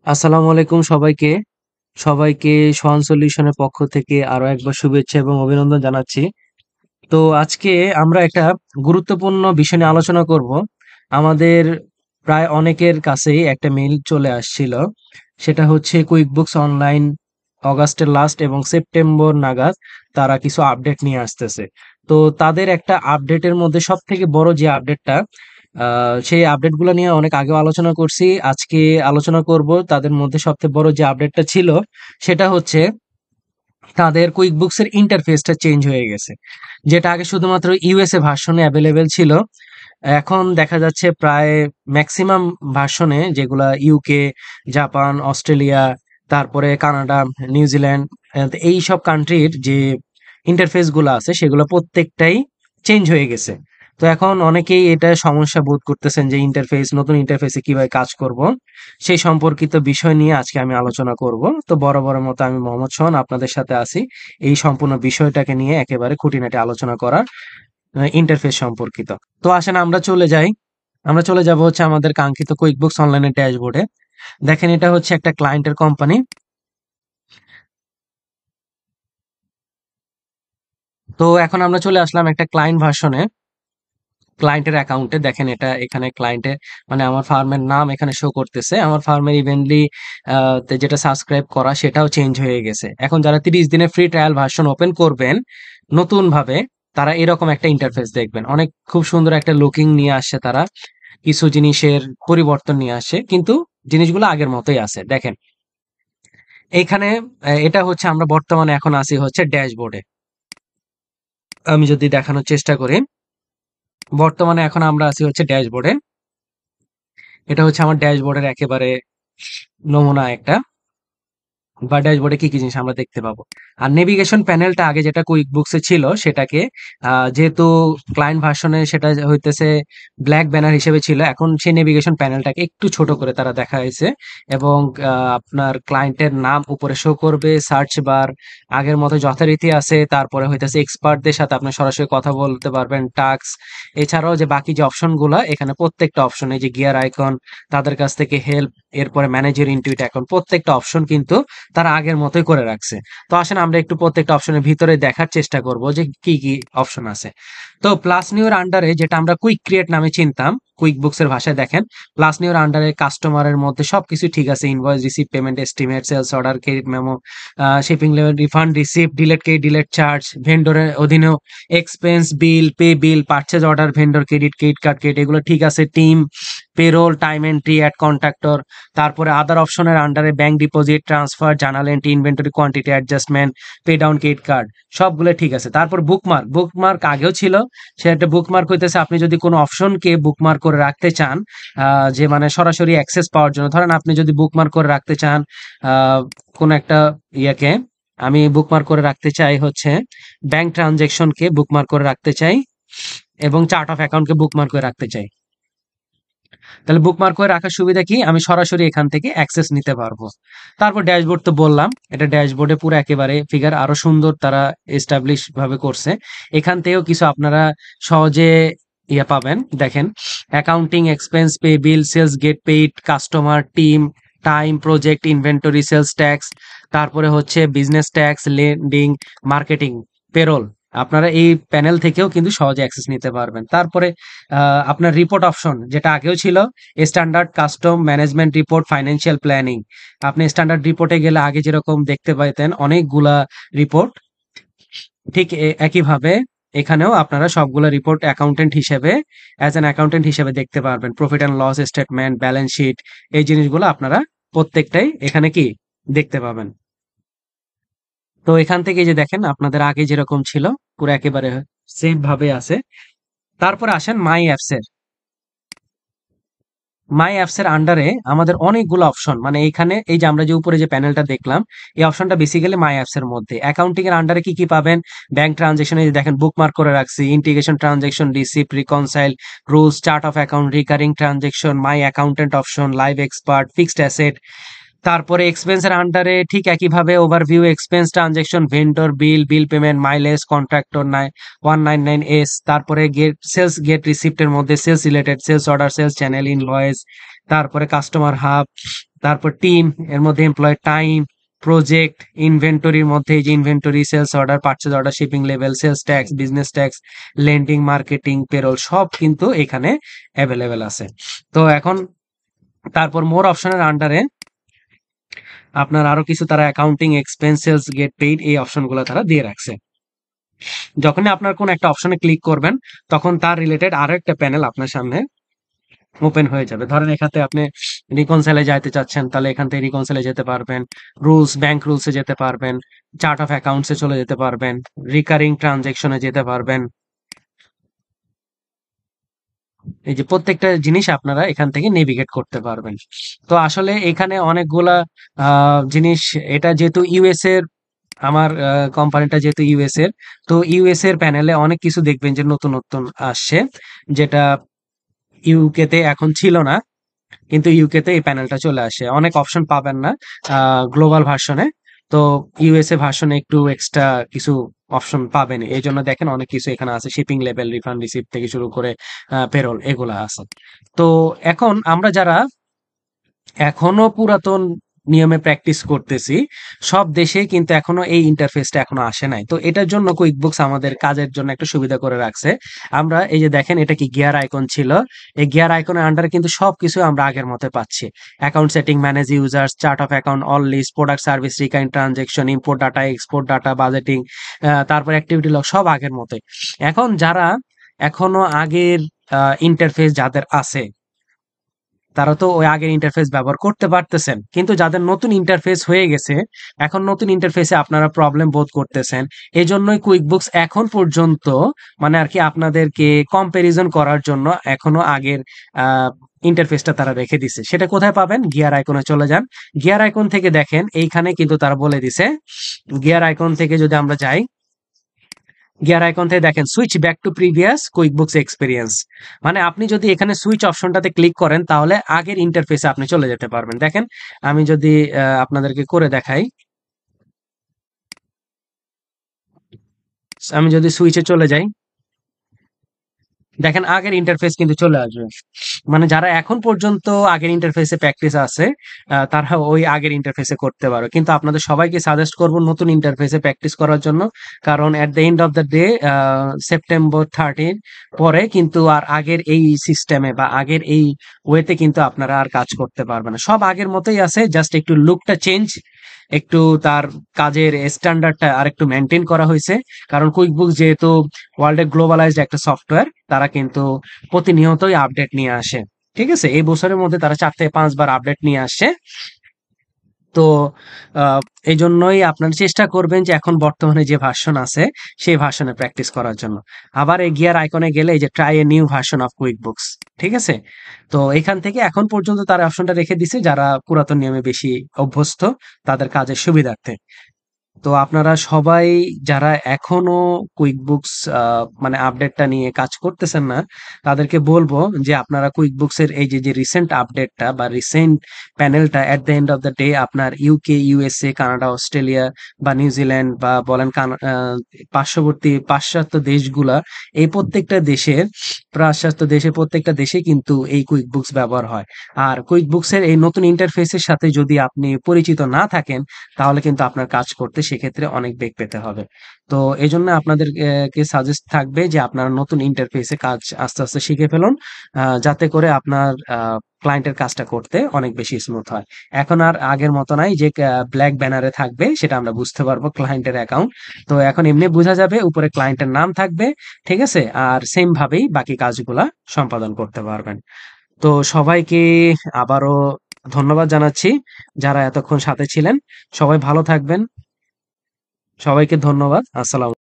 আসসালামু আলাইকুম সবাইকে। সবাইকে সোহান সলিউশনের পক্ষ থেকে আরো একবার শুভেচ্ছা এবং অভিনন্দন জানাচ্ছি। তো আজকে আমরা একটা গুরুত্বপূর্ণ বিষয় নিয়ে আলোচনা করব। আমাদের প্রায় অনেকের কাছেই একটা মেইল চলে আসছিল। সেটা হচ্ছে কুইক বুকস অনলাইন অগাস্টের লাস্ট এবং সেপ্টেম্বর নাগাদ তারা কিছু আপডেট নিয়ে আসতেছে। তো তাদের একটা আপডেটের মধ্যে সবথেকে বড় যে আপডেটটা, সেই আপডেটগুলো নিয়ে অনেক আগেও আলোচনা করছি। আজকে আলোচনা করব তাদের মধ্যে সবথেকে বড় যে আপডেটটা ছিল, সেটা হচ্ছে তাদের কুইক বুকসের ইন্টারফেসটা চেঞ্জ হয়ে গেছে। যেটা আগে শুধুমাত্র ইউএসএ ভার্সনে অ্যাভেলেবেল ছিল, এখন দেখা যাচ্ছে প্রায় ম্যাক্সিমাম ভার্সনে, যেগুলা ইউকে, জাপান, অস্ট্রেলিয়া, তারপরে কানাডা, নিউজিল্যান্ড, এই সব কান্ট্রির যে ইন্টারফেস গুলো আছে সেগুলো প্রত্যেকটাই চেঞ্জ হয়ে গেছে। তো এখন অনেকেই এটা সমস্যা বোধ করতেছেন যে নতুন ইন্টারফেসে কিভাবে কাজ করব। সেই সম্পর্কিত বিষয় নিয়ে আজকে আমি আলোচনা করব। তো বরাবরের মতো আমি মোহাম্মদ সোহান আপনাদের সাথে আছি এই সম্পূর্ণ বিষয়টাকে নিয়ে একেবারে খুঁটিনাটি আলোচনা করার, ইন্টারফেস সম্পর্কিত। তো আসেন আমরা চলে যাই। আমরা চলে যাব হচ্ছে আমাদের কাঙ্ক্ষিত কুইকবুকস অনলাইনের ড্যাশবোর্ডে। দেখেন, এটা হচ্ছে একটা ক্লায়েন্টের কোম্পানি। তো এখন আমরা চলে আসলাম একটা ক্লায়েন্ট ভার্সনে, ক্লায়েন্টের অ্যাকাউন্টে। দেখেন, এটা এখানে ক্লায়েন্টের মানে আমার ফার্মের নাম এখানে শো করতেছে। আমার ফার্মের ইভেন্টলি যেটা সাবস্ক্রাইব করা সেটাও চেঞ্জ হয়ে গেছে। এখন যারা 30 দিনের ফ্রি ট্রায়াল ভার্সন ওপেন করবেন নতুন ভাবে, তারা এরকম একটা ইন্টারফেস দেখবেন। অনেক খুব সুন্দর একটা লুকিং নিয়ে আসছে তারা, কিছু জিনিসের পরিবর্তন নিয়ে আসে, কিন্তু জিনিসগুলো আগের মতোই আছে। দেখেন এইখানে, এটা হচ্ছে আমরা বর্তমানে এখন আছি হচ্ছে ড্যাশবোর্ডে। আমি যদি দেখানোর চেষ্টা করি, বর্তমানে এখন আমরা আছি হচ্ছে ড্যাশবোর্ডে। এটা হচ্ছে আমার ড্যাশবোর্ডের একেবারে নমুনা একটা, বা ড্যাশবোর্ডে কি কি জিনিস আমরা দেখতে পাবো। আর নেভিগেশন প্যানেলটা আগে যেটা কুইক বুকসে ছিল সেটাকে, যেহেতু ক্লায়েন্ট ভার্সনে সেটা হইতেছে ব্ল্যাক ব্যানার হিসেবে ছিল, এখন সেই নেভিগেশন প্যানেলটাকে একটু ছোট করে তারা দেখা হয়েছে। এবং আপনার ক্লায়েন্টের নাম উপরে শো করবে, সার্চ বার আগের মতো যথারীতি আছে। তারপরে হইতেছে এক্সপার্টদের সাথে আপনি সরাসরি কথা বলতে পারবেন, টাস্ক, এছাড়াও যে বাকি যে অপশনগুলো এখানে, প্রত্যেকটা অপশনে যে গিয়ার আইকন, তাদের কাছ থেকে হেল্প, এরপরে ম্যানেজার ইনটুইট, এখন প্রত্যেকটা অপশন কিন্তু তারা আগের মতোই করে রাখছে। তো আসেন আমরা একটু প্রত্যেকটা অপশনের ভিতরে দেখার চেষ্টা করব যে কি কি অপশন আছে। তো প্লাস নিউর আন্ডারে, যেটা আমরা কুইক ক্রিয়েট নামে চিনতাম কুইক বুকস এর ভাষায়, দেখেন প্লাস নিউর আন্ডারে কাস্টমারের মধ্যে সবকিছু ঠিক আছে। Invoice, receive, payment, estimate, sales order, credit memo, shipping লেভেল, refund, receive, delayed credit, delayed charge, ভেন্ডরের অধীনেও expense, bill, pay bill, purchase order, vendor credit, credit card credit, এগুলো ঠিক আছে। Team, payroll, time entry, add contractor, তারপরে other অপশনের আন্ডারে bank deposit, transfer, journal entry, inventory, quantity adjustment, pay down, credit card, সবগুলো ঠিক আছে। তারপর বুকমার্ক, বুকমার্ক আগেও ছিল। সে একটা বুকমার্ক হইতেছে আপনি যদি কোনো অপশনকে বুকমার্ক করে রাখতে চান, যে মানে সরাসরি অ্যাক্সেস পাওয়ার জন্য। ধরেন আপনি যদি বুকমার্ক করে রাখতে চান কোনো একটা ইয়েকে, আমি বুকমার্ক করে রাখতে চাই হচ্ছে ব্যাংক ট্রানজেকশনকে বুকমার্ক করে রাখতে চাই, এবং চার্ট অফ অ্যাকাউন্টকে বুকমার্ক করে রাখতে চাই। তাহলে বুকমার্ক করে রাখার সুবিধা কি, আমি সরাসরি এখান থেকে অ্যাক্সেস নিতে পারবো। তারপর ড্যাশবোর্ড তো বললাম, এটা ড্যাশবোর্ডে পুরো একেবারে ফিগার আরো সুন্দর তারা এস্টাবলিশ ভাবে করছে। এখান থেকেও কিছু আপনারা সহজে ইয়ে পাবেন। দেখেন, accounting, expense, pay bill, sales get paid, customer, team, time, project, inventory, sales tax, তারপরে হচ্ছে business tax, lending, marketing, payroll. আপনারা এই প্যানেল থেকেও কিন্তু সহজে অ্যাক্সেস নিতে পারবেন। তারপরে আপনার রিপোর্ট অপশন, যেটা আগেও ছিল standard, custom, management report, financial planning. আপনি স্ট্যান্ডার্ড রিপোর্টে গেলে আগে যেরকম দেখতে পাইতেন অনেকগুলা রিপোর্ট, ঠিক একইভাবে এখানেও আপনারা সবগুলো রিপোর্ট অ্যাকাউন্টেন্ট হিসেবে, অ্যাজ অ্যান অ্যাকাউন্টেন্ট হিসেবে দেখতে পারবেন। Profit and loss statement, balance sheet, এই জিনিসগুলো আপনারা প্রত্যেকটাই এখানে কি দেখতে পাবেন। তো এখান থেকে যে দেখেন আপনাদের আগে যেরকম ছিল পুরো একেবারে সেম ভাবে আছে। তারপর আসেন মাই অ্যাপস এর। মাই অ্যাপস এর আন্ডারে আমাদের অনেকগুলো অপশন, মানে এইখানে এই যে আমরা যে উপরে যে প্যানেলটা দেখলাম, এই অপশনটা বেসিক্যালি মাই অ্যাপস এর মধ্যে। অ্যাকাউন্টিং এর আন্ডারে কি কি পাবেন, ব্যাংক ট্রানজেকশনে দেখেন বুকমার্ক করে রাখছি, integration, transaction, receipt, reconcile, rules, chart of account, recurring transaction, my accountant option, live expert, fixed asset. তারপরে এক্সপেন্সের আন্ডারে ঠিক একইভাবে overview, expense, transaction, vendor, bill, bill payment, mileage, contractor, 199S। তারপরে গেট সেলস, গেট রিসিপ্টের মধ্যে sales related, sales order, sales channel, invoice, তারপরে customer hub, তারপর টিম, এর মধ্যে এমপ্লয় টাইম, প্রজেক্ট, ইনভেন্টরির মধ্যে এই যে inventory, sales order, purchase order, shipping level, sales tax, business tax, lending, marketing, payroll সব কিন্তু এখানে অ্যাভেলেবেল আছে। তো এখন তারপর মোর অপশনের আন্ডারে আপনার আরো কিছু তারা accounting, expense, sales, get paid এই অপশনগুলো তারা দিয়ে রাখছে। যখনই আপনার কোন একটা অপশনে ক্লিক করবেন তখন তার রিলেটেড আরো একটা প্যানেল আপনার সামনে ওপেন হয়ে যাবে। ধরেন এখানে আপনি রিকনসাইলে যাইতে চাচ্ছেন, তাহলে এখান থেকে রিকনসাইলে যেতে পারবেন, রুলস, ব্যাংক রুলসে যেতে পারবেন, চার্ট অফ অ্যাকাউন্টসে চলে যেতে পারবেন, রিকারিং ট্রানজেকশনে যেতে পারবেন। এই যে প্রত্যেকটা জিনিস আপনারা এখান থেকে নেভিগেট করতে পারবেন। তো আসলে এখানে অনেকগুলা জিনিস, এটা যেহেতু ইউএস এর, আমার কোম্পানিটা যেহেতু ইউএস এর, তো ইউএস এর প্যানেলে অনেক কিছু দেখবেন যে নতুন নতুন আসছে, যেটা ইউকে তে এখন ছিল না। কিন্তু ইউকে তে এই প্যানেলটা চলে আসে, অনেক অপশন পাবেন না গ্লোবাল ভার্সনে। তো ইউএসএ ভার্সনে একটু এক্সট্রা কিছু অপশন পাবেন, এই জন্য দেখেন অনেক কিছু এখানে আছে, শিপিং লেভেল, রিফান্ড রিসিপ্ট থেকে শুরু করে পেরোল এগুলা আছে। তো এখন আমরা যারা এখনো পুরাতন নিয়মে প্র্যাকটিস করতেছি, সব দেশে কিন্তু এখনো এই ইন্টারফেসটা এখনো আসে নাই। তো এটার জন্য কুইকবুকস আমাদের কাজের জন্য একটা সুবিধা করে রাখছে। আমরা এই যে দেখেন, এটা কি গিয়ার আইকন ছিল, এই গিয়ার আইকনের আন্ডারে কিন্তু সবকিছু আমরা আগের মতো পাচ্ছি। Account setting, manage users, chart of account, all list, product service, recurring transaction, import data, export data, budgeting, তারপর অ্যাক্টিভিটি লগ, সব আগের মতোই। এখন যারা এখনো আগের ইন্টারফেস যাদের আছে, তারা তো ওই আগের ইন্টারফেস ব্যবহার করতে পারতেছেন, কিন্তু যাদের নতুন ইন্টারফেস হয়ে গেছে, এখন নতুন ইন্টারফেসে আপনারা প্রবলেম বোধ করতেছেন। এই জন্যই কুইকবুকস এখন পর্যন্ত, মানে আর কি আপনাদেরকে কম্প্যারিজন করার জন্য এখনো আগের ইন্টারফেসটা তারা রেখে দিছে। সেটা কোথায় পাবেন? গিয়ার আইকনে চলে যান। গিয়ার আইকন থেকে দেখেন এইখানে কিন্তু তারা বলে দিছে, গিয়ার আইকন থেকে যদি আমরা যাই, গিয়ার আইকন থেকে দেখেন switch back to previous QuickBooks experience, মানে আপনি যদি এখানে সুইচ অপশনটাতে ক্লিক করেন তাহলে আগের ইন্টারফেসে আপনি চলে যেতে পারবেন। দেখেন আমি যদি আপনাদেরকে করে দেখাই, আমি যদি সুইচে চলে যাই, দেখেন আগের ইন্টারফেস কিন্তু চলে আসবে। মানে যারা এখন পর্যন্ত আগের ইন্টারফেসে প্র্যাকটিস আছে, তারা ওই আগের ইন্টারফেসে করতে পারো, কিন্তু আপনাদের সবাইকে সাজেস্ট করব নতুন ইন্টারফেসে প্র্যাকটিস করার জন্য। কারণ at the end of the day September 30 পরে কিন্তু আর আগের এই সিস্টেমে বা আগের এই ওয়েতে কিন্তু আপনারা আর কাজ করতে পারবেন না, সব আগের মতোই আছে, জাস্ট একটু লুকটা চেঞ্জ, একটু তার কাজের স্ট্যান্ডার্ডটা আর একটু মেনটেন করা হয়েছে। কারণ কুইকবুক যেহেতু ওয়ার্ল্ডে গ্লোবালাইজড একটা সফটওয়্যার, তারা কিন্তু প্রতিনিয়তই আপডেট নিয়ে আসে। ঠিক আছে, এই বছরের মধ্যে তারা 4 থেকে 5 বার আপডেট নিয়ে আসছে। তো আহ, এই জন্যই আপনারা চেষ্টা করবেন যে এখন বর্তমানে যে ভার্সন আছে সেই ভার্সনে প্র্যাকটিস করার জন্য। আবার এই গিয়ার আইকনে গেলে এই যে try a new version of quick books, ঠিক আছে। তো এখান থেকে এখন পর্যন্ত তারা অপশনটা রেখে দিছে, যারা পুরাতন নিয়মে বেশি অভ্যস্ত তাদের কাজের সুবিধার্থে। তো আপনারা সবাই যারা এখনো কুইকবুকস মানে আপডেটটা নিয়ে কাজ করতেছেন না, তাদেরকে বলবো যে আপনারা কুইকবুকস এর এই যে যে রিসেন্ট আপডেটটা বা রিসেন্ট প্যানেলটা, at the end of the day আপনার ইউকে, ইউএসএ, কানাডা, অস্ট্রেলিয়া বা নিউজিল্যান্ড বা বলেন পার্শ্ববর্তী পাশ্চাত্য দেশগুলা, এই প্রত্যেকটা দেশের, পাশ্চাত্য দেশের প্রত্যেকটা দেশে কিন্তু এই কুইকবুকস ব্যবহার হয়। আর কুইকবুকস এর এই নতুন ইন্টারফেসের সাথে যদি আপনি পরিচিত না থাকেন, তাহলে কিন্তু আপনার কাজ করতে সেক্ষেত্রে অনেক বেগ পেতে হবে। তো এই জন্য আপনাদের কে সাজেস্ট থাকবে যে আপনারা নতুন ইন্টারফেসে কাজ আস্তে আস্তে শিখে ফেলুন, যাতে করে আপনার ক্লায়েন্টের কাজটা করতে অনেক বেশি স্মুথ হয়। এখন আর আগের মতো নাই যে ব্ল্যাক ব্যানারে থাকবে, সেটা আমরা বুঝতে পারবো ক্লায়েন্টের অ্যাকাউন্ট। তো এখন এমনি বোঝা যাবে, উপরে ক্লায়েন্টের নাম থাকবে, ঠিক আছে, আর সেম ভাবেই বাকি কাজগুলা সম্পাদন করতে পারবেন। তো সবাইকে আবারও ধন্যবাদ জানাচ্ছি যারা এতক্ষণ সাথে ছিলেন। সবাই ভালো থাকবেন। সবাইকে ধন্যবাদ। আসসালাম।